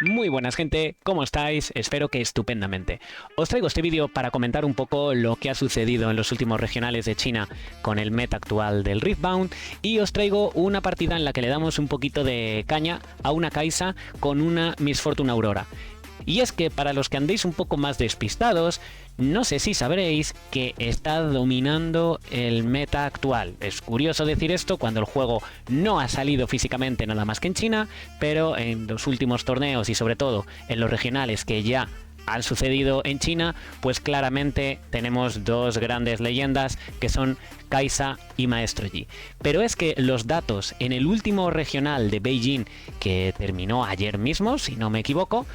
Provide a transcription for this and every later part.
Muy buenas gente, ¿cómo estáis? Espero que estupendamente. Os traigo este vídeo para comentar un poco lo que ha sucedido en los últimos regionales de China con el meta actual del Riftbound y os traigo una partida en la que le damos un poquito de caña a una Kai'Sa con una Miss Fortune Aurora. Y es que para los que andéis un poco más despistados, no sé si sabréis que está dominando el meta actual. Es curioso decir esto cuando el juego no ha salido físicamente nada más que en China, pero en los últimos torneos y sobre todo en los regionales que ya han sucedido en China, pues claramente tenemos dos grandes leyendas que son Kai'Sa y Maestro Yi. Pero es que los datos en el último regional de Beijing, que terminó ayer mismo, si no me equivoco,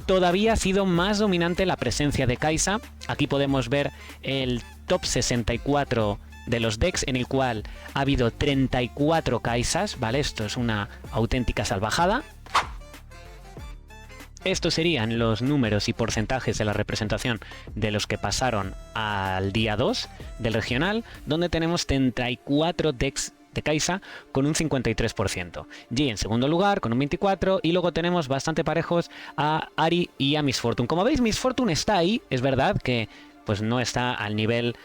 todavía ha sido más dominante la presencia de Kai'Sa. Aquí podemos ver el top 64 de los decks, en el cual ha habido 34 Kai'Sas, ¿vale? Esto es una auténtica salvajada. Estos serían los números y porcentajes de la representación de los que pasaron al día 2 del regional, donde tenemos 34 decks de Kai'Sa con un 53%, Yi en segundo lugar con un 24%, y luego tenemos bastante parejos a Ahri y a Miss Fortune. Como veis, Miss Fortune está ahí, es verdad que pues no está al nivel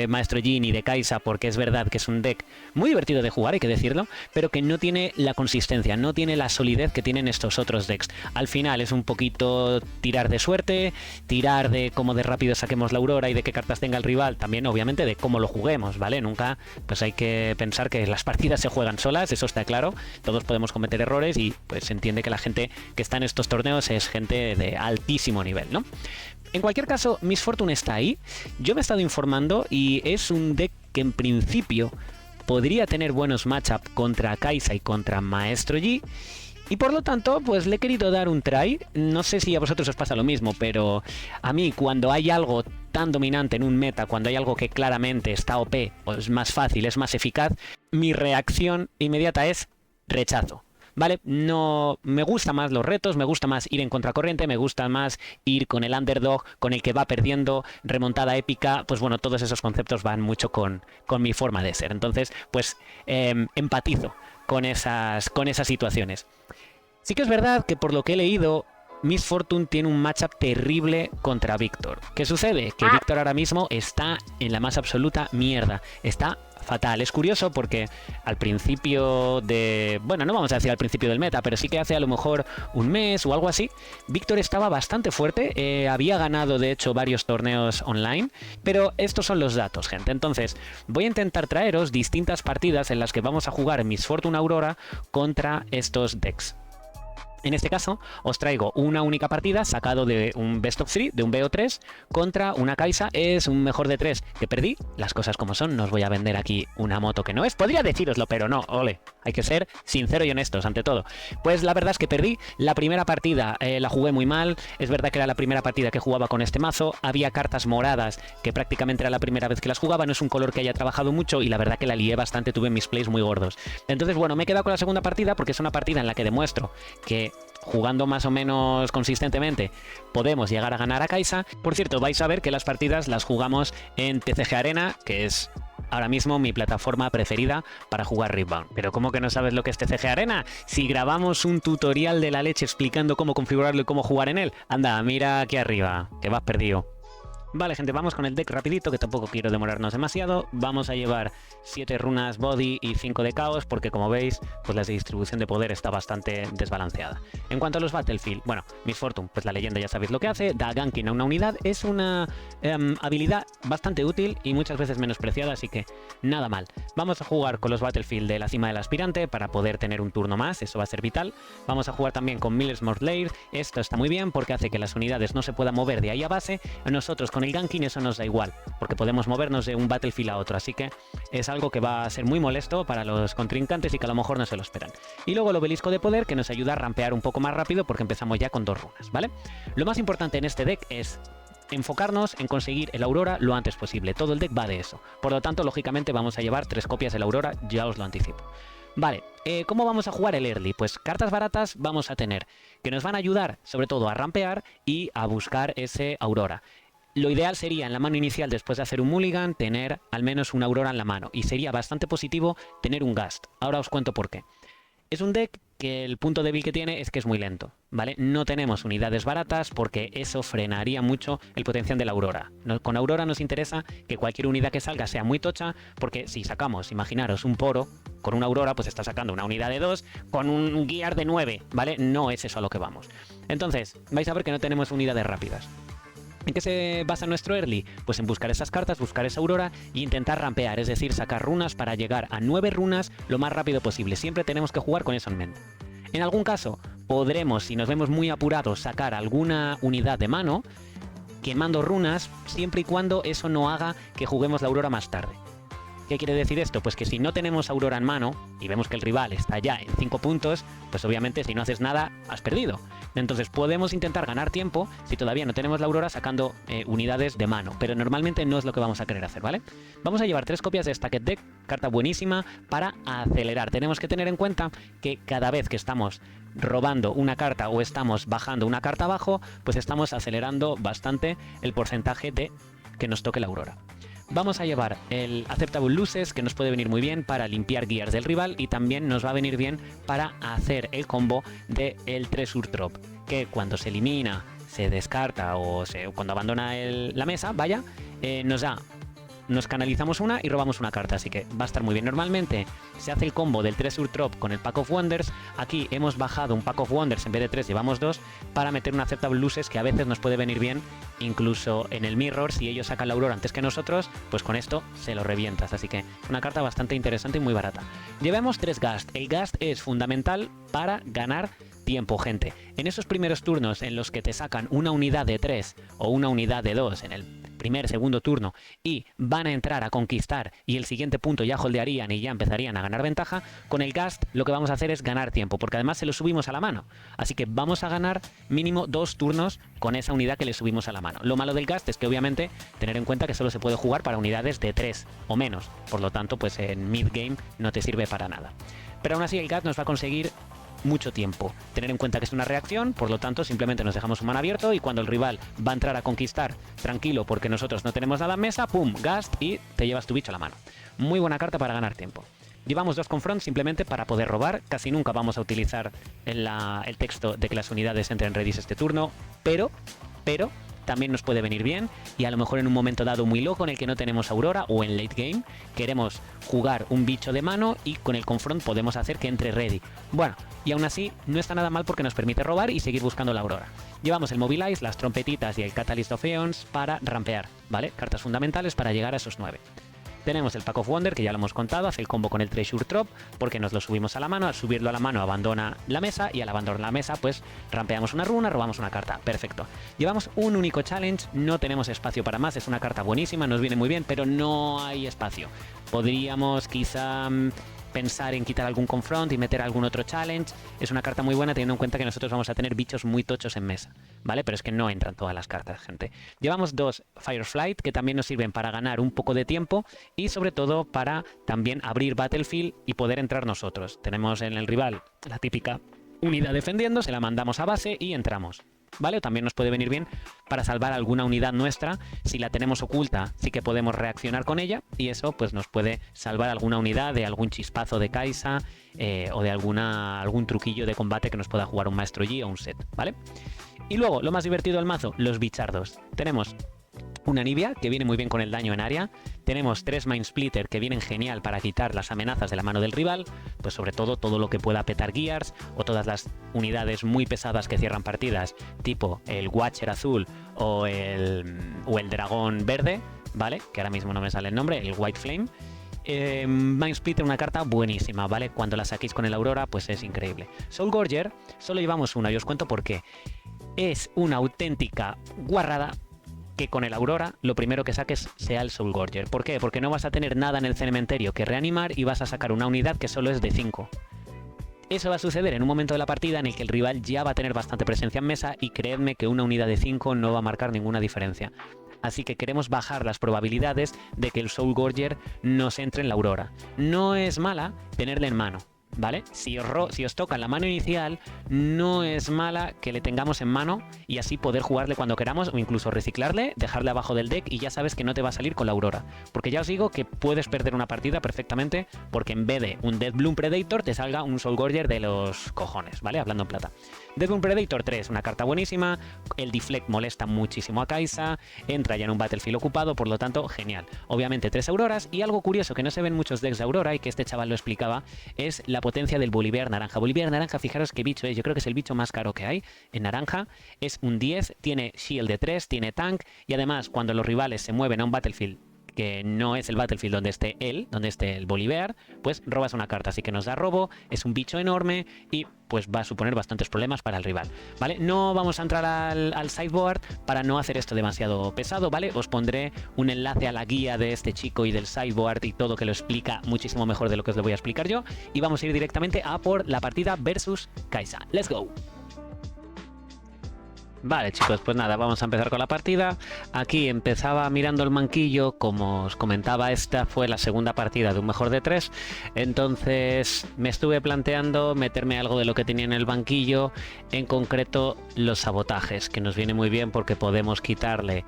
Maestro Yi ni de Kai'Sa, porque es verdad que es un deck muy divertido de jugar, hay que decirlo, pero que no tiene la consistencia, no tiene la solidez que tienen estos otros decks. Al final es un poquito tirar de suerte, tirar de cómo de rápido saquemos la Aurora y de qué cartas tenga el rival, también obviamente de cómo lo juguemos, ¿vale? Nunca pues hay que pensar que las partidas se juegan solas, eso está claro, todos podemos cometer errores y pues se entiende que la gente que está en estos torneos es gente de altísimo nivel, ¿no? En cualquier caso, Miss Fortune está ahí. Yo me he estado informando y es un deck que en principio podría tener buenos matchups contra Kai'Sa y contra Maestro Yi. Y por lo tanto, pues le he querido dar un try. No sé si a vosotros os pasa lo mismo, pero a mí cuando hay algo tan dominante en un meta, cuando hay algo que claramente está OP, pues es más fácil, es más eficaz, mi reacción inmediata es rechazo. ¿Vale? No me gustan más los retos, me gusta más ir en contracorriente, me gusta más ir con el underdog, con el que va perdiendo, remontada épica, pues bueno, todos esos conceptos van mucho con mi forma de ser. Entonces, pues empatizo con esas situaciones. Sí que es verdad que por lo que he leído, Miss Fortune tiene un matchup terrible contra Víctor. ¿Qué sucede? Que Víctor ahora mismo está en la más absoluta mierda. Está fatal. Es curioso porque al principio de... Bueno, no vamos a decir al principio del meta, pero sí que hace a lo mejor un mes o algo así, Víctor estaba bastante fuerte. Había ganado, de hecho, varios torneos online. Pero estos son los datos, gente. Entonces, voy a intentar traeros distintas partidas en las que vamos a jugar Miss Fortune Aurora contra estos decks. En este caso, os traigo una única partida sacado de un Best of 3, de un BO3, contra una Kai'Sa. Es un mejor de 3 que perdí. Las cosas como son, no os voy a vender aquí una moto que no es. Podría decíroslo, pero no, ole. Hay que ser sincero y honestos ante todo. Pues la verdad es que perdí. La primera partida la jugué muy mal. Es verdad que era la primera partida que jugaba con este mazo. Había cartas moradas que prácticamente era la primera vez que las jugaba. No es un color que haya trabajado mucho y la verdad que la lié bastante. Tuve mis plays muy gordos. Entonces, bueno, me he quedado con la segunda partida porque es una partida en la que demuestro que jugando más o menos consistentemente podemos llegar a ganar a Kai'Sa. Por cierto, vais a ver que las partidas las jugamos en TCG Arena, que es ahora mismo mi plataforma preferida para jugar Riftbound. Pero ¿cómo que no sabes lo que es TCG Arena? Si grabamos un tutorial de la leche explicando cómo configurarlo y cómo jugar en él. Anda, mira aquí arriba, que vas perdido. Vale, gente, vamos con el deck rapidito, que tampoco quiero demorarnos demasiado. Vamos a llevar 7 runas body y 5 de caos, porque como veis, pues la distribución de poder está bastante desbalanceada. En cuanto a los Battlefield, bueno, Miss Fortune, pues la leyenda ya sabéis lo que hace, da ganking a una unidad, es una habilidad bastante útil y muchas veces menospreciada, así que nada mal. Vamos a jugar con los Battlefield de la cima del aspirante para poder tener un turno más, eso va a ser vital. Vamos a jugar también con Miller's Lair, esto está muy bien porque hace que las unidades no se puedan mover de ahí a base. Nosotros con el ganking eso nos da igual, porque podemos movernos de un battlefield a otro, así que es algo que va a ser muy molesto para los contrincantes y que a lo mejor no se lo esperan. Y luego el obelisco de poder, que nos ayuda a rampear un poco más rápido porque empezamos ya con 2 runas, ¿vale? Lo más importante en este deck es enfocarnos en conseguir el Aurora lo antes posible. Todo el deck va de eso. Por lo tanto, lógicamente vamos a llevar 3 copias del Aurora, ya os lo anticipo. Vale, ¿cómo vamos a jugar el early? Pues cartas baratas vamos a tener, que nos van a ayudar sobre todo a rampear y a buscar ese Aurora. Lo ideal sería en la mano inicial, después de hacer un mulligan, tener al menos una Aurora en la mano. Y sería bastante positivo tener un Gast. Ahora os cuento por qué. Es un deck que el punto débil que tiene es que es muy lento, ¿vale? No tenemos unidades baratas porque eso frenaría mucho el potencial de la Aurora. Con Aurora nos interesa que cualquier unidad que salga sea muy tocha, porque si sacamos, imaginaros, un Poro con una Aurora, pues está sacando una unidad de 2 con un Gear de 9, ¿vale? No es eso a lo que vamos. Entonces, vais a ver que no tenemos unidades rápidas. ¿En qué se basa nuestro early? Pues en buscar esas cartas, buscar esa Aurora e intentar rampear, es decir, sacar runas para llegar a 9 runas lo más rápido posible. Siempre tenemos que jugar con eso en mente. En algún caso, podremos, si nos vemos muy apurados, sacar alguna unidad de mano quemando runas, siempre y cuando eso no haga que juguemos la Aurora más tarde. ¿Qué quiere decir esto? Pues que si no tenemos Aurora en mano y vemos que el rival está ya en 5 puntos, pues obviamente si no haces nada, has perdido. Entonces podemos intentar ganar tiempo si todavía no tenemos la Aurora sacando unidades de mano, pero normalmente no es lo que vamos a querer hacer, ¿vale? Vamos a llevar 3 copias de Stacked Deck, carta buenísima para acelerar. Tenemos que tener en cuenta que cada vez que estamos robando una carta o estamos bajando una carta abajo, pues estamos acelerando bastante el porcentaje de que nos toque la Aurora. Vamos a llevar el Acceptable Losses, que nos puede venir muy bien para limpiar gears del rival y también nos va a venir bien para hacer el combo del Treasure Drop, que cuando se elimina, se descarta o cuando abandona la mesa, vaya, nos canalizamos una y robamos una carta, así que va a estar muy bien. Normalmente se hace el combo del Treasure Drop con el Pack of Wonders. Aquí hemos bajado un Pack of Wonders, en vez de 3 llevamos 2, para meter un Acceptable Losses que a veces nos puede venir bien, incluso en el Mirror. Si ellos sacan la Aurora antes que nosotros, pues con esto se lo revientas, así que una carta bastante interesante y muy barata. Llevemos 3 Ghast. El Ghast es fundamental para ganar tiempo, gente. En esos primeros turnos en los que te sacan una unidad de 3 o una unidad de 2 en el primer, segundo turno y van a entrar a conquistar y el siguiente punto ya holdearían y ya empezarían a ganar ventaja, con el Ghast lo que vamos a hacer es ganar tiempo, porque además se lo subimos a la mano. Así que vamos a ganar mínimo 2 turnos con esa unidad que le subimos a la mano. Lo malo del Ghast es que obviamente tener en cuenta que solo se puede jugar para unidades de 3 o menos, por lo tanto pues en mid-game no te sirve para nada. Pero aún así el Ghast nos va a conseguir mucho tiempo. Tener en cuenta que es una reacción, por lo tanto simplemente nos dejamos un mana abierto y cuando el rival va a entrar a conquistar, tranquilo porque nosotros no tenemos nada en mesa, pum, Ghast y te llevas tu bicho a la mano. Muy buena carta para ganar tiempo. Llevamos 2 confronts simplemente para poder robar. Casi nunca vamos a utilizar el texto de que las unidades entren ready este turno, pero también nos puede venir bien y a lo mejor en un momento dado muy loco en el que no tenemos Aurora o en late game queremos jugar un bicho de mano y con el confront podemos hacer que entre ready. Bueno, y aún así no está nada mal porque nos permite robar y seguir buscando la Aurora. Llevamos el Mobilize, las trompetitas y el Catalyst of Aeons para rampear, ¿vale? Cartas fundamentales para llegar a esos 9. Tenemos el Pack of Wonder, que ya lo hemos contado, hace el combo con el Treasure Drop, porque nos lo subimos a la mano. Al subirlo a la mano abandona la mesa y al abandonar la mesa pues rampeamos una runa, robamos una carta. Perfecto. Llevamos un único challenge, no tenemos espacio para más, es una carta buenísima, nos viene muy bien, pero no hay espacio. Podríamos quizá pensar en quitar algún confront y meter algún otro challenge. Es una carta muy buena teniendo en cuenta que nosotros vamos a tener bichos muy tochos en mesa, ¿vale? Pero es que no entran todas las cartas, gente. Llevamos 2 Fireflight que también nos sirven para ganar un poco de tiempo y sobre todo para también abrir Battlefield y poder entrar nosotros. Tenemos en el rival la típica unidad defendiendo, se la mandamos a base y entramos, ¿vale? También nos puede venir bien para salvar alguna unidad nuestra. Si la tenemos oculta, sí que podemos reaccionar con ella y eso pues nos puede salvar alguna unidad de algún chispazo de Kai'Sa o de algún truquillo de combate que nos pueda jugar un Maestro Yi o un Set, ¿vale? Y luego, lo más divertido del mazo, los bichardos. Tenemos una Anivia, que viene muy bien con el daño en área. Tenemos 3 Mind Splitter, que vienen genial para quitar las amenazas de la mano del rival, pues sobre todo lo que pueda petar Gears, o todas las unidades muy pesadas que cierran partidas, tipo el Watcher azul o el dragón verde, ¿vale? Que ahora mismo no me sale el nombre, el White Flame. Mind Splitter, una carta buenísima, ¿vale? Cuando la saquéis con el Aurora, pues es increíble. Soul Gorger, solo llevamos una y os cuento por qué. Es una auténtica guarrada que con el Aurora lo primero que saques sea el Soul Gorger. ¿Por qué? Porque no vas a tener nada en el cementerio que reanimar y vas a sacar una unidad que solo es de 5. Eso va a suceder en un momento de la partida en el que el rival ya va a tener bastante presencia en mesa y creedme que una unidad de 5 no va a marcar ninguna diferencia. Así que queremos bajar las probabilidades de que el Soul Gorger nos entre en la Aurora. No es mala tenerla en mano, ¿vale? Si os toca en la mano inicial, no es mala que le tengamos en mano y así poder jugarle cuando queramos o incluso reciclarle, dejarle abajo del deck y ya sabes que no te va a salir con la Aurora. Porque ya os digo que puedes perder una partida perfectamente porque en vez de un Deathbloom Predator te salga un Soulgorger de los cojones, ¿vale? Hablando en plata. Deathbloom Predator 3, una carta buenísima, el Deflect molesta muchísimo a Kai'Sa, entra ya en un battlefield ocupado, por lo tanto, genial. Obviamente 3 Auroras y algo curioso que no se ven muchos decks de Aurora y que este chaval lo explicaba, es la potencia del Bolívar naranja. Bolívar naranja, fijaros qué bicho es, yo creo que es el bicho más caro que hay en naranja, es un 10, tiene shield de 3, tiene tank y además cuando los rivales se mueven a un battlefield que no es el battlefield donde esté él, donde esté el Bolívar, pues robas una carta, así que nos da robo, es un bicho enorme y pues va a suponer bastantes problemas para el rival, ¿vale? No vamos a entrar al sideboard para no hacer esto demasiado pesado, ¿vale? Os pondré un enlace a la guía de este chico y del sideboard y todo que lo explica muchísimo mejor de lo que os lo voy a explicar yo y vamos a ir directamente a por la partida versus Kai'Sa. ¡Let's go! Vale chicos, pues nada, vamos a empezar con la partida. Aquí empezaba mirando el banquillo, como os comentaba, esta fue la segunda partida de un mejor de 3, entonces me estuve planteando meterme algo de lo que tenía en el banquillo, en concreto los sabotajes, que nos viene muy bien porque podemos quitarle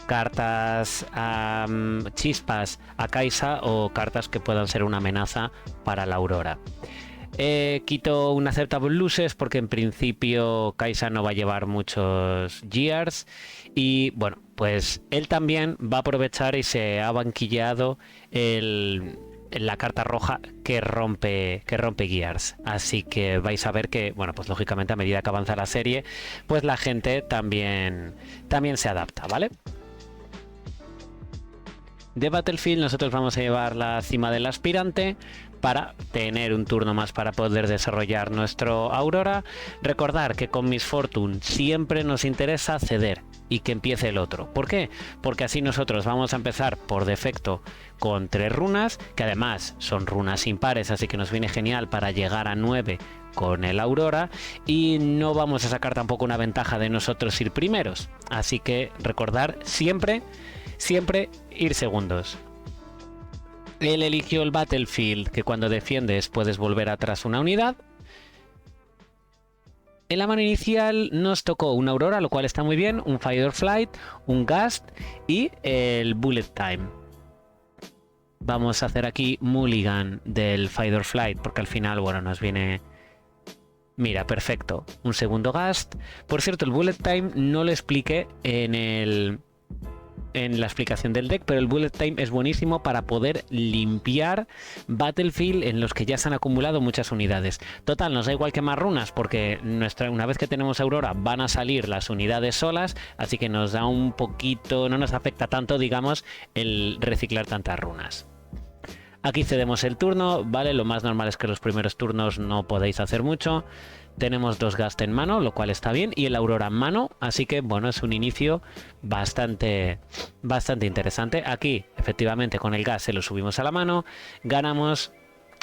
cartas chispas a Kai'Sa o cartas que puedan ser una amenaza para la Aurora. Quito un Acceptable Losses porque en principio Kai'Sa no va a llevar muchos Gears y bueno, pues él también va a aprovechar y se ha banquillado la carta roja que rompe Gears, así que vais a ver que, bueno, pues lógicamente a medida que avanza la serie, pues la gente también se adapta, ¿vale? De Battlefield nosotros vamos a llevar la cima del aspirante para tener un turno más para poder desarrollar nuestro Aurora. Recordar que con Miss Fortune siempre nos interesa ceder y que empiece el otro. ¿Por qué? Porque así nosotros vamos a empezar por defecto con 3 runas, que además son runas impares, así que nos viene genial para llegar a 9 con el Aurora y no vamos a sacar tampoco una ventaja de nosotros ir primeros. Así que recordar siempre ir segundos. Él eligió el Battlefield, que cuando defiendes puedes volver atrás una unidad. En la mano inicial nos tocó una Aurora, lo cual está muy bien, un Fight or Flight, un Gust y el Bullet Time. Vamos a hacer aquí Mulligan del Fight or Flight, porque al final, bueno, nos viene... Mira, perfecto. Un segundo Gust. Por cierto, el Bullet Time no lo expliqué en la explicación del deck, pero el Bullet Time es buenísimo para poder limpiar Battlefield en los que ya se han acumulado muchas unidades. Total, nos da igual que más runas porque una vez que tenemos Aurora van a salir las unidades solas, así que nos da un poquito, no nos afecta tanto, digamos, el reciclar tantas runas. Aquí cedemos el turno, ¿vale? Lo más normal es que los primeros turnos no podéis hacer mucho. Tenemos 2 Gust en mano, lo cual está bien, y el Aurora en mano, así que bueno, es un inicio bastante interesante. Aquí, efectivamente, con el Gust se lo subimos a la mano, ganamos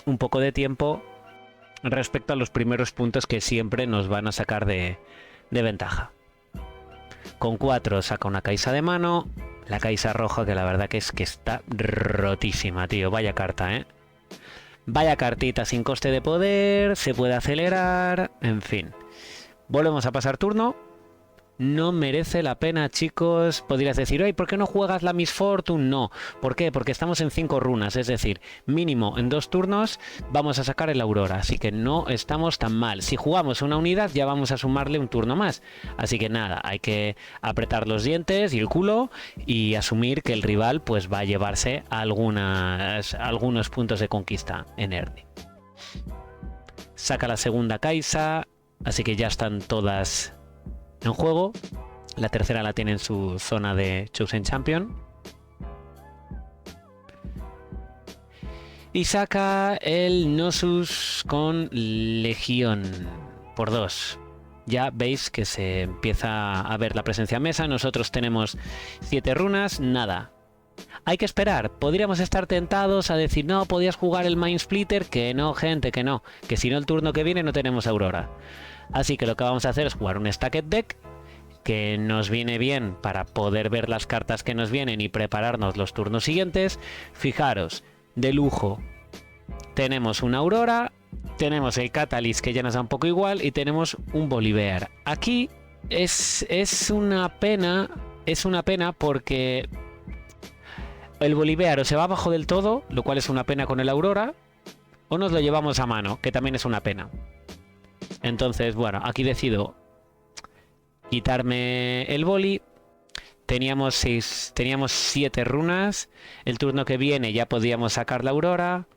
un poco de tiempo respecto a los primeros puntos que siempre nos van a sacar de ventaja. Con 4 saca una Kai'Sa de mano, la Kai'Sa roja que la verdad que es que está rotísima, tío, vaya carta, ¿eh? Vaya cartita sin coste de poder, se puede acelerar, en fin. Volvemos a pasar turno. No merece la pena, chicos. Podrías decir, oye, ¿por qué no juegas la Miss Fortune? No. ¿Por qué? Porque estamos en 5 runas, es decir, mínimo en 2 turnos vamos a sacar el Aurora, así que no estamos tan mal. Si jugamos una unidad ya vamos a sumarle un turno más. Así que nada, hay que apretar los dientes y el culo y asumir que el rival pues va a llevarse algunos puntos de conquista en early. Saca la segunda Kai'Sa, así que ya están todas en juego. La tercera la tiene en su zona de Chosen Champion. Y saca el Gnosus con Legión por 2. Ya veis que se empieza a ver la presencia en mesa. Nosotros tenemos 7 runas, nada. Hay que esperar. Podríamos estar tentados a decir, no, podías jugar el Mind Splitter. Que no, gente, que no. Que si no, el turno que viene no tenemos Aurora. Así que lo que vamos a hacer es jugar un Stacked Deck, que nos viene bien para poder ver las cartas que nos vienen y prepararnos los turnos siguientes. Fijaros, de lujo, tenemos una Aurora, Tenemos el Catalyst, que ya nos da un poco igual, y tenemos un Volibear. Aquí es una pena porque el Volibear o se va abajo del todo, lo cual es una pena con el Aurora, o nos lo llevamos a mano, que también es una pena. Entonces, bueno, aquí decido quitarme el Voli. Teníamos 7 runas. El turno que viene ya podíamos sacar la Aurora.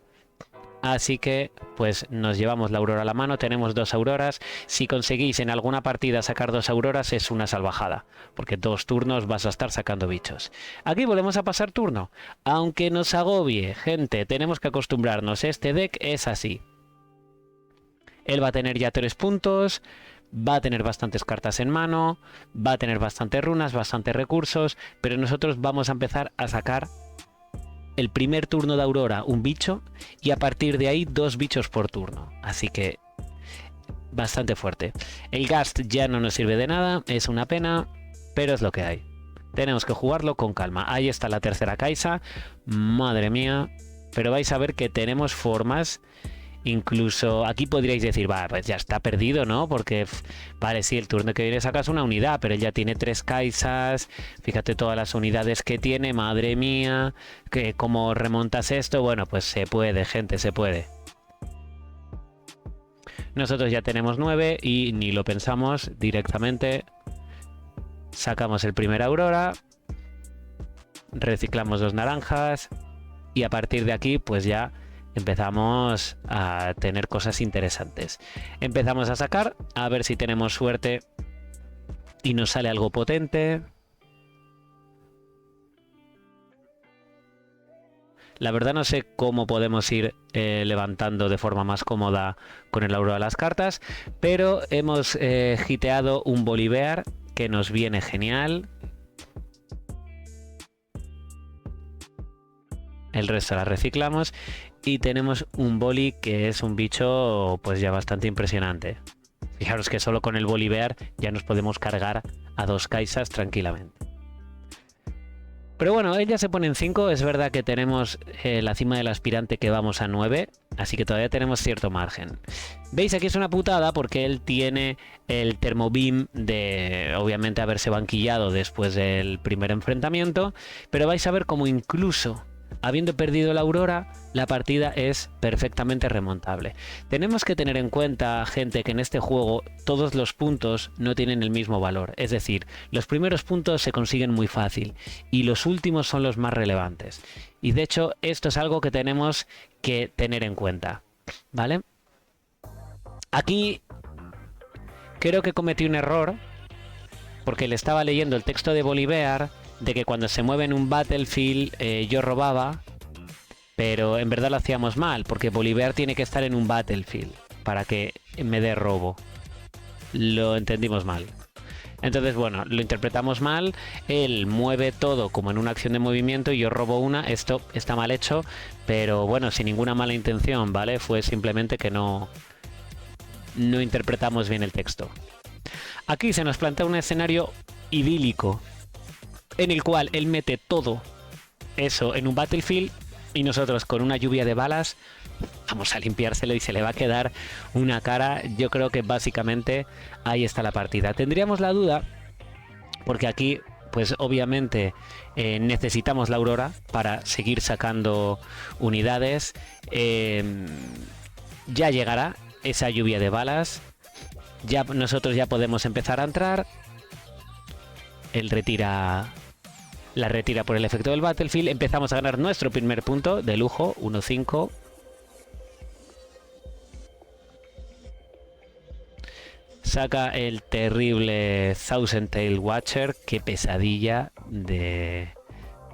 Así que, pues, nos llevamos la Aurora a la mano. Tenemos 2 Auroras. Si conseguís en alguna partida sacar 2 Auroras, es una salvajada. Porque 2 turnos vas a estar sacando bichos. Aquí volvemos a pasar turno. Aunque nos agobie, gente, tenemos que acostumbrarnos. Este deck es así. Él va a tener ya 3 puntos. Va a tener bastantes cartas en mano. Va a tener bastantes runas, bastantes recursos. Pero nosotros vamos a empezar a sacar el primer turno de Aurora un bicho y a partir de ahí 2 bichos por turno. Así que bastante fuerte. El Gast ya no nos sirve de nada, es una pena, pero es lo que hay. Tenemos que jugarlo con calma. Ahí está la tercera Kai'Sa. Madre mía. Pero vais a ver que tenemos formas. Incluso aquí podríais decir, va, pues ya está perdido, ¿no? Porque, vale, sí, el turno que viene sacas una unidad, pero él ya tiene 3 Kai'Sas. Fíjate todas las unidades que tiene, madre mía. ¿Cómo remontas esto? Bueno, pues se puede, gente, se puede. Nosotros ya tenemos 9 y ni lo pensamos, directamente sacamos el primer Aurora, reciclamos 2 naranjas y a partir de aquí, pues ya empezamos a tener cosas interesantes. Empezamos a sacar, a ver si tenemos suerte y nos sale algo potente. La verdad no sé cómo podemos ir levantando de forma más cómoda con el Aurora las cartas, pero hemos hiteado un Volibear que nos viene genial. El resto la reciclamos. Y tenemos un Voli que es un bicho pues ya bastante impresionante. Fijaros que solo con el Volibear ya nos podemos cargar a 2 Kai'Sas tranquilamente. Pero bueno, ella se pone en 5. Es verdad que tenemos la cima del aspirante que vamos a 9. Así que todavía tenemos cierto margen. ¿Veis? Aquí es una putada porque él tiene el Thermobeam de obviamente haberse banquillado después del primer enfrentamiento. Pero vais a ver cómo incluso habiendo perdido la Aurora, la partida es perfectamente remontable. Tenemos que tener en cuenta, gente, que en este juego todos los puntos no tienen el mismo valor. Es decir, los primeros puntos se consiguen muy fácil y los últimos son los más relevantes. Y de hecho, esto es algo que tenemos que tener en cuenta, ¿vale? Aquí creo que cometí un error porque le estaba leyendo el texto de Volibear de que cuando se mueve en un battlefield yo robaba, pero en verdad lo hacíamos mal, porque Volibear tiene que estar en un battlefield para que me dé robo. Lo entendimos mal. Entonces, bueno, lo interpretamos mal, él mueve todo como en una acción de movimiento y yo robo una. Esto está mal hecho, pero bueno, sin ninguna mala intención, ¿vale? Fue simplemente que no interpretamos bien el texto. Aquí se nos plantea un escenario idílico, en el cual él mete todo eso en un battlefield y nosotros con una lluvia de balas vamos a limpiárselo y se le va a quedar una cara. Yo creo que básicamente ahí está la partida. Tendríamos la duda porque aquí pues obviamente necesitamos la Aurora para seguir sacando unidades. Ya llegará esa lluvia de balas, ya nosotros ya podemos empezar a entrar. Él la retira por el efecto del battlefield. Empezamos a ganar nuestro primer punto de lujo, 1-5. Saca el terrible Thousand Tail Watcher. Qué pesadilla de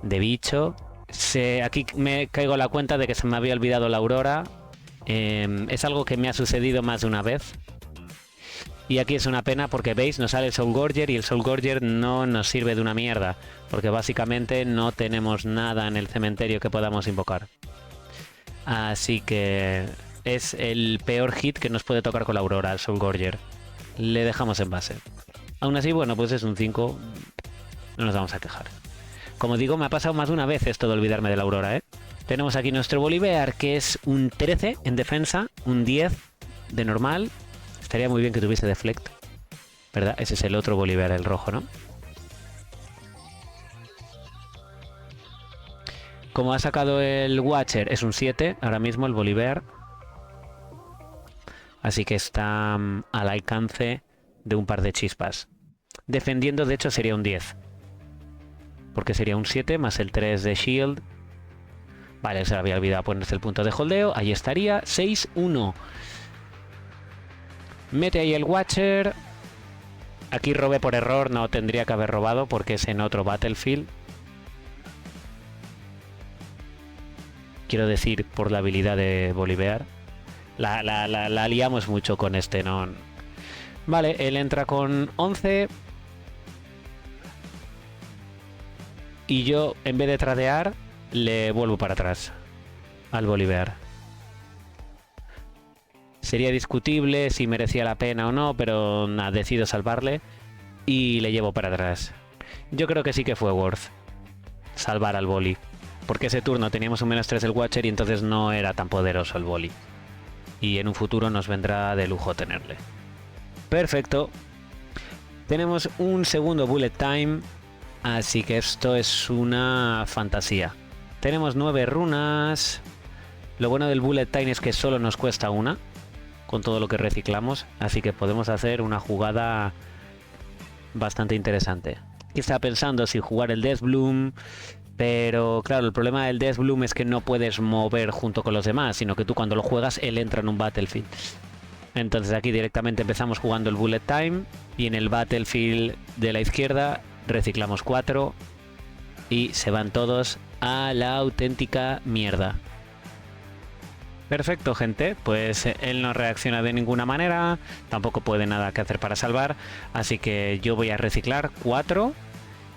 bicho. Aquí me caigo en la cuenta de que se me había olvidado la Aurora. Es algo que me ha sucedido más de una vez. Y aquí es una pena porque veis, nos sale el Soul Gorger y el Soul Gorger no nos sirve de una mierda, porque básicamente no tenemos nada en el cementerio que podamos invocar. Así que es el peor hit que nos puede tocar con la Aurora, el Soul Gorger. Le dejamos en base. Aún así, bueno, pues es un 5, no nos vamos a quejar. Como digo, me ha pasado más de una vez esto de olvidarme de la Aurora, ¿eh? Tenemos aquí nuestro Bolívar, que es un 13 en defensa, un 10 de normal. Estaría muy bien que tuviese deflect, ¿verdad? Ese es el otro Bolívar, el rojo, ¿no? Como ha sacado el Watcher, es un 7 ahora mismo el Bolívar. Así que está al alcance de un par de chispas. Defendiendo, de hecho, sería un 10. Porque sería un 7 más el 3 de shield. Vale, se le había olvidado ponerse el punto de holdeo. Ahí estaría. 6-1. Mete ahí el Watcher. Aquí robé por error. No tendría que haber robado porque es en otro Battlefield. Quiero decir, por la habilidad de Bolívar. La liamos mucho con este, ¿no? Vale, él entra con 11. Y yo, en vez de tradear, le vuelvo para atrás al Bolívar. Sería discutible si merecía la pena o no, pero nada, decido salvarle y le llevo para atrás. Yo creo que sí que fue worth salvar al Boli, porque ese turno teníamos un -3 del Watcher y entonces no era tan poderoso el Boli. Y en un futuro nos vendrá de lujo tenerle. Perfecto. Tenemos un segundo bullet time, así que esto es una fantasía. Tenemos 9 runas. Lo bueno del bullet time es que solo nos cuesta una, con todo lo que reciclamos, así que podemos hacer una jugada bastante interesante. Estaba pensando si jugar el Death Bloom, pero claro, el problema del Death Bloom es que no puedes mover junto con los demás, sino que tú cuando lo juegas, él entra en un Battlefield. Entonces aquí directamente empezamos jugando el Bullet Time y en el Battlefield de la izquierda reciclamos 4 y se van todos a la auténtica mierda. Perfecto, gente, pues él no reacciona de ninguna manera, tampoco puede nada que hacer para salvar, así que yo voy a reciclar 4.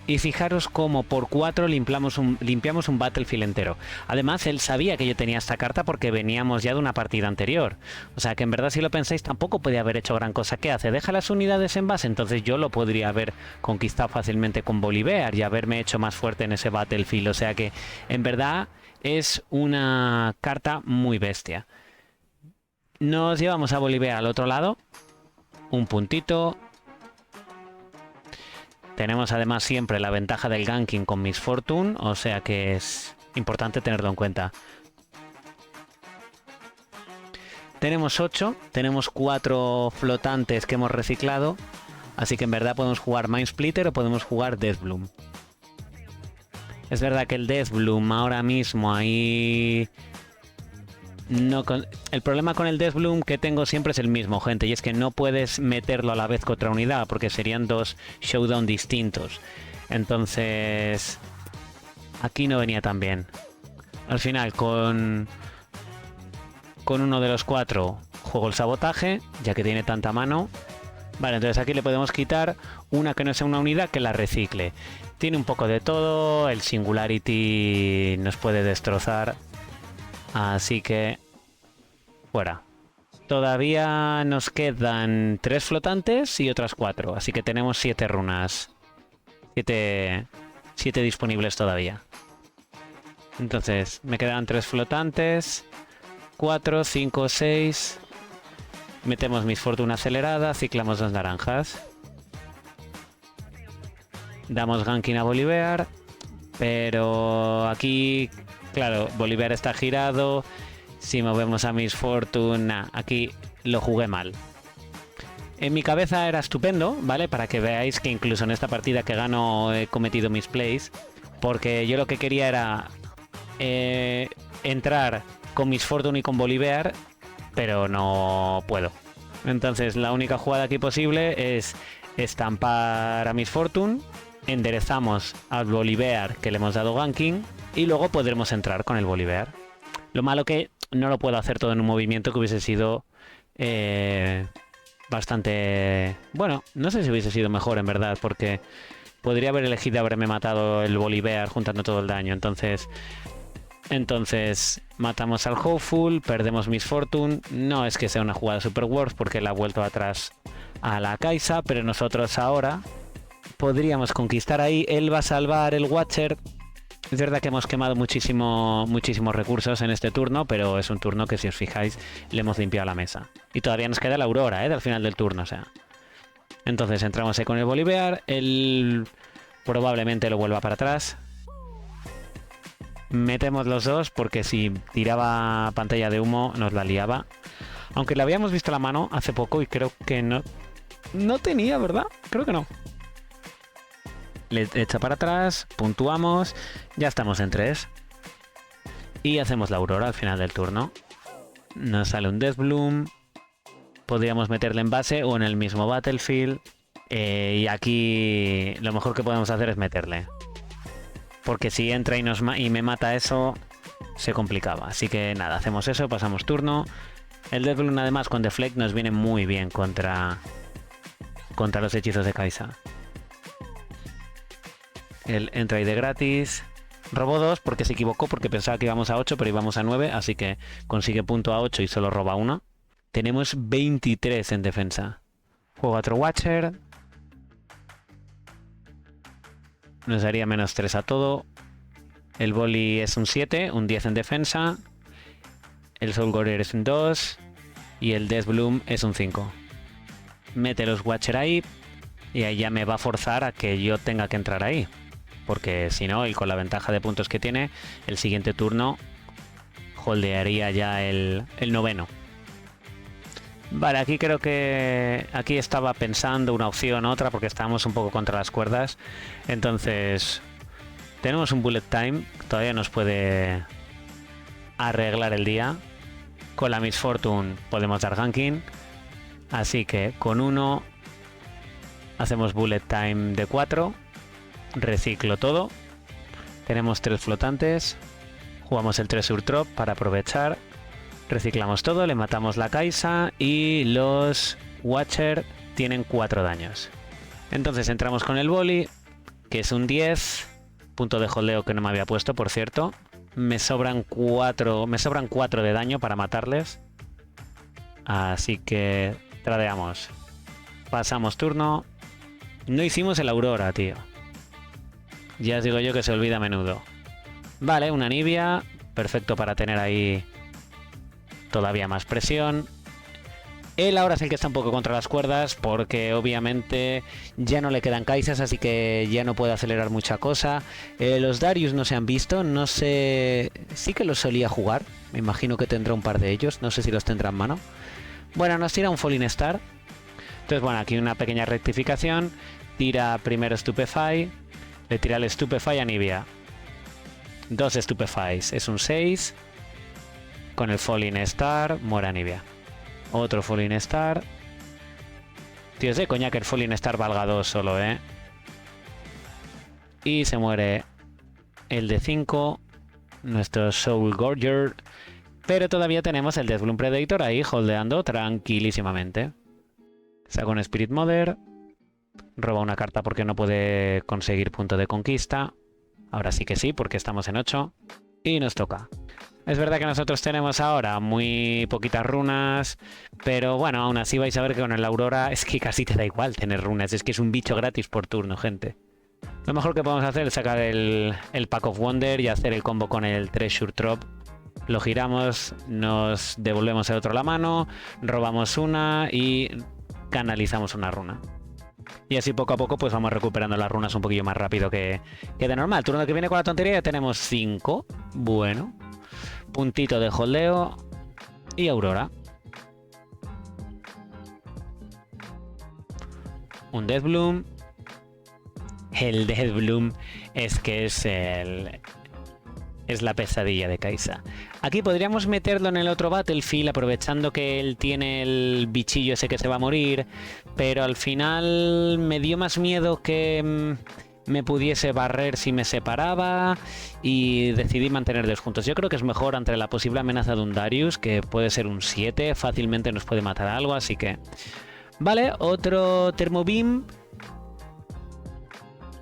Y fijaros cómo por 4 limpiamos un Battlefield entero. Además, él sabía que yo tenía esta carta porque veníamos ya de una partida anterior. O sea que en verdad, si lo pensáis, tampoco podía haber hecho gran cosa. ¿Qué hace? Deja las unidades en base. Entonces yo lo podría haber conquistado fácilmente con Bolívar y haberme hecho más fuerte en ese Battlefield. O sea que en verdad es una carta muy bestia. Nos llevamos a Bolívar al otro lado. Un puntito. Tenemos además siempre la ventaja del ganking con Miss Fortune, o sea que es importante tenerlo en cuenta. Tenemos 8, tenemos 4 flotantes que hemos reciclado, así que en verdad podemos jugar Mind Splitter o podemos jugar Death Bloom. Es verdad que el Death Bloom ahora mismo ahí... el problema con el Death Bloom que tengo siempre es el mismo, gente, y es que no puedes meterlo a la vez que otra unidad, porque serían 2 showdown distintos. Entonces, aquí no venía tan bien. Al final, con uno de los 4 juego el sabotaje, ya que tiene tanta mano. Vale, entonces aquí le podemos quitar una que no sea una unidad que la recicle. Tiene un poco de todo, el Singularity nos puede destrozar. Así que fuera. Todavía nos quedan 3 flotantes y otras 4. Así que tenemos 7 runas. 7 disponibles todavía. Entonces me quedan 3 flotantes. 4, 5, 6. Metemos Miss Fortune acelerada. Ciclamos 2 naranjas. Damos ganking a Bolívar. Pero aquí... Claro, Bolívar está girado. Si movemos a Miss Fortune, aquí lo jugué mal. En mi cabeza era estupendo, ¿vale? Para que veáis que incluso en esta partida que gano he cometido mis plays. Porque yo lo que quería era entrar con Miss Fortune y con Bolívar, pero no puedo. Entonces la única jugada aquí posible es estampar a Miss Fortune. Enderezamos al Bolívar que le hemos dado ganking. Y luego podremos entrar con el Bolívar. Lo malo que no lo puedo hacer todo en un movimiento que hubiese sido bastante... Bueno, no sé si hubiese sido mejor en verdad, porque podría haber elegido haberme matado el Bolívar juntando todo el daño. Entonces matamos al Hopeful, perdemos Miss Fortune. No es que sea una jugada super worth porque la ha vuelto atrás a la Kaisa, pero nosotros ahora podríamos conquistar ahí. Él va a salvar el Watcher. Es verdad que hemos quemado muchísimos recursos en este turno, pero es un turno que, si os fijáis, le hemos limpiado la mesa. Y todavía nos queda la Aurora, del final del turno, o sea. Entonces entramos ahí con el Bolivar, él probablemente lo vuelva para atrás. Metemos los dos porque si tiraba pantalla de humo nos la liaba. Aunque le habíamos visto la mano hace poco y creo que no tenía, ¿verdad? Creo que no. Le echa para atrás, puntuamos, ya estamos en 3. Y hacemos la Aurora al final del turno. Nos sale un Death Bloom. Podríamos meterle en base o en el mismo Battlefield. Y aquí lo mejor que podemos hacer es meterle. Porque si entra y me mata eso, se complicaba. Así que nada, hacemos eso, pasamos turno. El Death Bloom además con Deflect nos viene muy bien contra los hechizos de Kai'Sa. Él entra ahí de gratis. Robó 2 porque se equivocó, porque pensaba que íbamos a 8, pero íbamos a 9, así que consigue punto a 8 y solo roba 1. Tenemos 23 en defensa. Juega otro Watcher. Nos daría -3 a todo. El Boli es un 7, un 10 en defensa. El Soul Warrior es un 2. Y el Death Bloom es un 5. Mete los Watcher ahí. Y ahí ya me va a forzar a que yo tenga que entrar ahí. Porque si no, y con la ventaja de puntos que tiene, el siguiente turno holdearía ya el 9º. Vale, aquí creo que... Aquí estaba pensando una opción, otra, porque estábamos un poco contra las cuerdas. Entonces, tenemos un Bullet Time. Todavía nos puede arreglar el día. Con la Miss Fortune podemos dar ganking. Así que con 1 hacemos Bullet Time de 4. Reciclo todo. Tenemos 3 flotantes. Jugamos el Treasure Drop para aprovechar. Reciclamos todo, le matamos la Kai'Sa y los Watcher tienen 4 daños. Entonces entramos con el Boli, que es un 10. Punto de holdeo que no me había puesto, por cierto. Me sobran 4 de daño para matarles. Así que tradeamos. Pasamos turno. No hicimos el Aurora, tío. Ya os digo yo que se olvida a menudo. Vale, una Anivia. Perfecto para tener ahí todavía más presión. Él ahora es el que está un poco contra las cuerdas porque obviamente ya no le quedan Kaisas, así que ya no puede acelerar mucha cosa. Los Darius no se han visto, no sé... Sí que los solía jugar, me imagino que tendrá un par de ellos, no sé si los tendrá en mano. Bueno, nos tira un Falling Star. Entonces bueno, aquí una pequeña rectificación. Tira primero Stupefy, le tira el Stupefy a Anivia. 2 Stupefys, es un 6. Con el Falling Star, muere Anivia. Otro Falling Star. Tío, es de coña que el Falling Star valga 2 solo, ¿eh? Y se muere el de 5. Nuestro Soul Gorger. Pero todavía tenemos el Death Bloom Predator ahí, holdeando tranquilísimamente. Saca un Spirit Mother. Roba una carta porque no puede conseguir punto de conquista. Ahora sí que sí, porque estamos en 8. Y nos toca. Es verdad que nosotros tenemos ahora muy poquitas runas, pero bueno, aún así vais a ver que con el Aurora es que casi te da igual tener runas, es que es un bicho gratis por turno, gente. Lo mejor que podemos hacer es sacar el Pack of Wonder y hacer el combo con el Treasure Drop. Lo giramos, nos devolvemos el otro la mano, robamos una y canalizamos una runa. Y así poco a poco pues vamos recuperando las runas un poquillo más rápido que de normal. Turno que viene con la tontería ya tenemos 5. Bueno. Puntito de holdeo y Aurora. Un Death Bloom. El Death Bloom es que es la pesadilla de Kai'Sa. Aquí podríamos meterlo en el otro Battlefield, aprovechando que él tiene el bichillo ese que se va a morir, pero al final me dio más miedo que me pudiese barrer si me separaba y decidí mantenerlos juntos. Yo creo que es mejor ante la posible amenaza de un Darius, que puede ser un 7, fácilmente nos puede matar algo, así que... Vale, otro Thermobeam.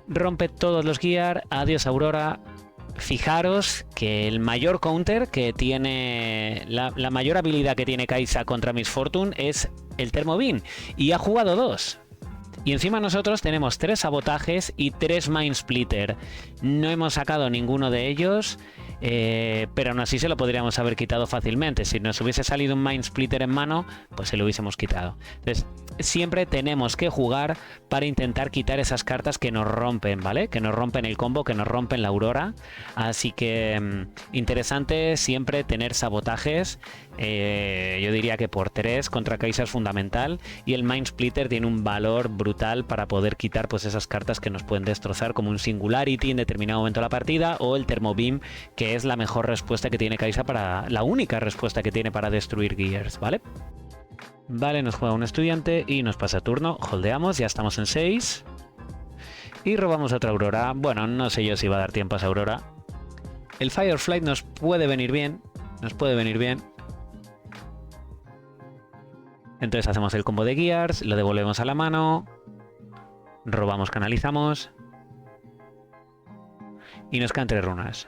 Rompe todos los Gear. Adiós, Aurora. Fijaros que el mayor counter que tiene... La mayor habilidad que tiene Kai'Sa contra Miss Fortune es el Thermobeam. Y ha jugado 2. Y encima nosotros tenemos 3 sabotajes y 3 Mind Splitter. No hemos sacado ninguno de ellos, pero aún así se lo podríamos haber quitado fácilmente. Si nos hubiese salido un Mind Splitter en mano, pues se lo hubiésemos quitado. Entonces, siempre tenemos que jugar para intentar quitar esas cartas que nos rompen, ¿vale? Que nos rompen el combo, que nos rompen la Aurora. Así que interesante siempre tener sabotajes. Yo diría que por 3 contra Kai'Sa es fundamental, y el Mind Splitter tiene un valor brutal para poder quitar pues esas cartas que nos pueden destrozar, como un Singularity en determinado momento de la partida, o el Thermobeam, que es la mejor respuesta que tiene Kai'Sa la única respuesta que tiene para destruir Gears, ¿vale? Vale, nos juega un estudiante y nos pasa turno, holdeamos, ya estamos en 6 y robamos otra Aurora. Bueno, no sé yo si va a dar tiempo a esa Aurora. El Fireflight nos puede venir bien, Entonces hacemos el combo de Gears, lo devolvemos a la mano, robamos, canalizamos y nos quedan 3 runas.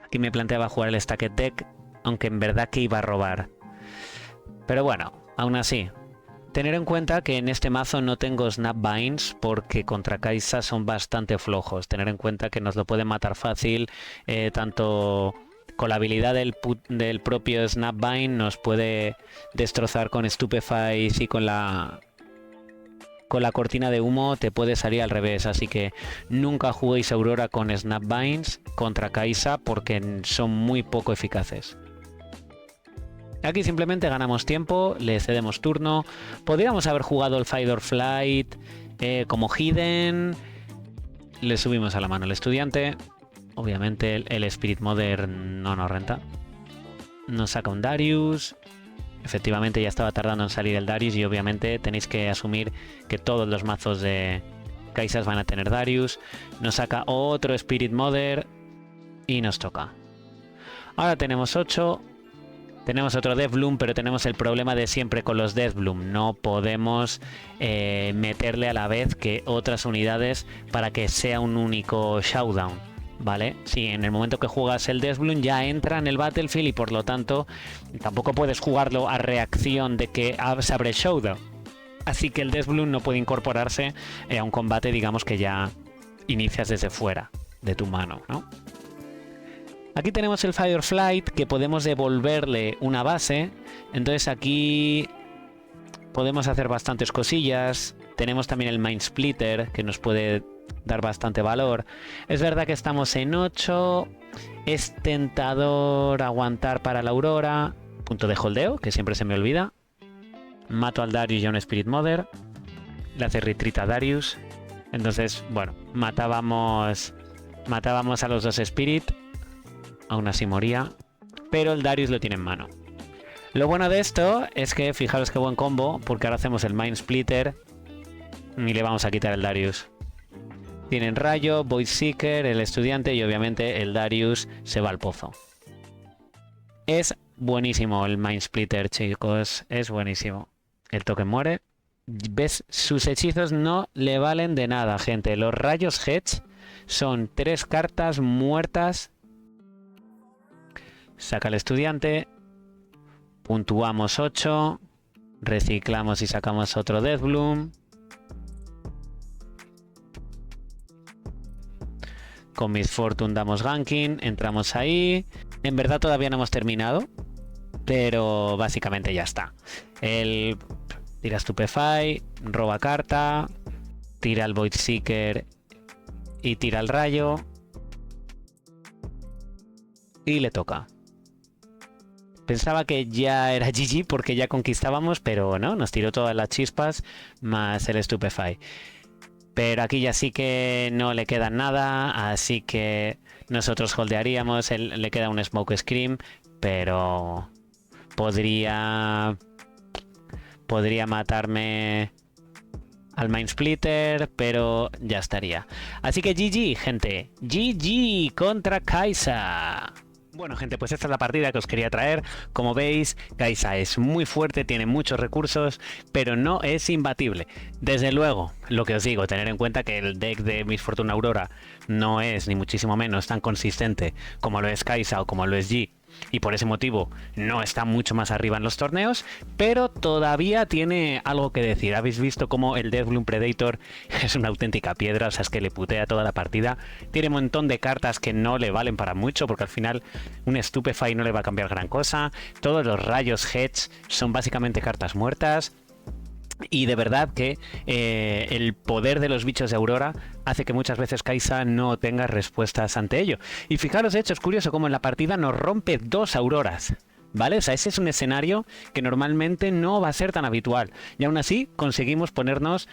Aquí me planteaba jugar el Stacked Deck, aunque en verdad que iba a robar. Pero bueno, aún así, tener en cuenta que en este mazo no tengo Snapvines porque contra Kai'Sa son bastante flojos. Tener en cuenta que nos lo pueden matar fácil, tanto con la habilidad del propio Snapvine nos puede destrozar con Stupefies, y con la cortina de humo te puede salir al revés. Así que nunca juguéis Aurora con Snapvines contra Kai'Sa porque son muy poco eficaces. Aquí simplemente ganamos tiempo, le cedemos turno. Podríamos haber jugado el Fight or Flight como Hidden. Le subimos a la mano al estudiante. Obviamente el Spirit Mother no nos renta. Nos saca un Darius. Efectivamente ya estaba tardando en salir el Darius, y obviamente tenéis que asumir que todos los mazos de Kai'Sas van a tener Darius. Nos saca otro Spirit Mother y nos toca. Ahora tenemos 8. Tenemos otro Deathbloom, pero tenemos el problema de siempre con los Deathbloom. No podemos meterle a la vez que otras unidades para que sea un único Showdown, ¿vale? Si en el momento que juegas el Deathbloom ya entra en el Battlefield, y por lo tanto tampoco puedes jugarlo a reacción de que se abre Showdown. Así que el Deathbloom no puede incorporarse a un combate, digamos, que ya inicias desde fuera de tu mano, ¿no? Aquí tenemos el Fireflight, que podemos devolverle una base. Entonces aquí podemos hacer bastantes cosillas. Tenemos también el Mind Splitter, que nos puede dar bastante valor. Es verdad que estamos en 8. Es tentador aguantar para la Aurora. Punto de holdeo, que siempre se me olvida. Mato al Darius y a un Spirit Mother. Le hace retreat a Darius. Entonces, bueno, matábamos a los 2 Spirit. Aún así moría, pero el Darius lo tiene en mano. Lo bueno de esto es que fijaros qué buen combo, porque ahora hacemos el Mind Splitter y le vamos a quitar el Darius. Tienen Rayo, Void Seeker, el estudiante, y obviamente el Darius se va al pozo. Es buenísimo el Mind Splitter, chicos, es buenísimo. El token muere. ¿Ves? Sus hechizos no le valen de nada, gente. Los Rayos Hedge son 3 cartas muertas. Saca el estudiante, puntuamos 8, reciclamos y sacamos otro Deathbloom. Con Miss Fortune damos ganking, entramos ahí. En verdad todavía no hemos terminado, pero básicamente ya está. Él tira Stupefy, roba carta, tira el Void Seeker y tira el rayo. Y le toca. Pensaba que ya era GG porque ya conquistábamos, pero no, nos tiró todas las chispas más el Stupefy. Pero aquí ya sí que no le queda nada, así que nosotros holdearíamos. Le queda un Smoke Scream, pero podría matarme al Mind Splitter, pero ya estaría. Así que GG, gente. GG contra Kai'Sa. Bueno, gente, pues esta es la partida que os quería traer. Como veis, Kai'Sa es muy fuerte, tiene muchos recursos, pero no es imbatible. Desde luego, lo que os digo, tener en cuenta que el deck de Miss Fortune Aurora no es, ni muchísimo menos, tan consistente como lo es Kai'Sa o como lo es Yi. y por ese motivo no está mucho más arriba en los torneos, pero todavía tiene algo que decir. Habéis visto cómo el Deathbloom Predator es una auténtica piedra, o sea, es que le putea toda la partida. Tiene un montón de cartas que no le valen para mucho, porque al final un Stupefy no le va a cambiar gran cosa. Todos los rayos Hedge son básicamente cartas muertas. Y de verdad que el poder de los bichos de Aurora hace que muchas veces Kai'Sa no tenga respuestas ante ello. Y fijaros, de hecho, es curioso cómo en la partida nos rompe 2 Auroras, ¿vale? O sea, ese es un escenario que normalmente no va a ser tan habitual. Y aún así conseguimos ponernos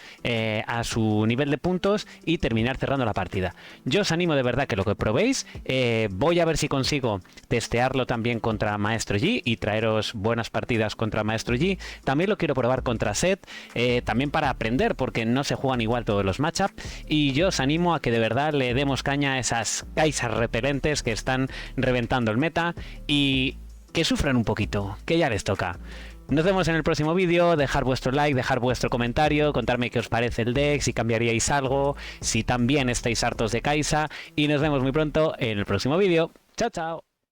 a su nivel de puntos y terminar cerrando la partida. Yo os animo de verdad que lo que probéis. Voy a ver si consigo testearlo también contra Maestro Yi y traeros buenas partidas contra Maestro Yi. También lo quiero probar contra Set, también para aprender, porque no se juegan igual todos los matchups. Y yo os animo a que de verdad le demos caña a esas Kai'Sas repelentes que están reventando el meta y que sufran un poquito, que ya les toca. Nos vemos en el próximo vídeo. Dejar vuestro like, dejar vuestro comentario, contarme qué os parece el deck, si cambiaríais algo, si también estáis hartos de Kai'Sa, y nos vemos muy pronto en el próximo vídeo. Chao, chao.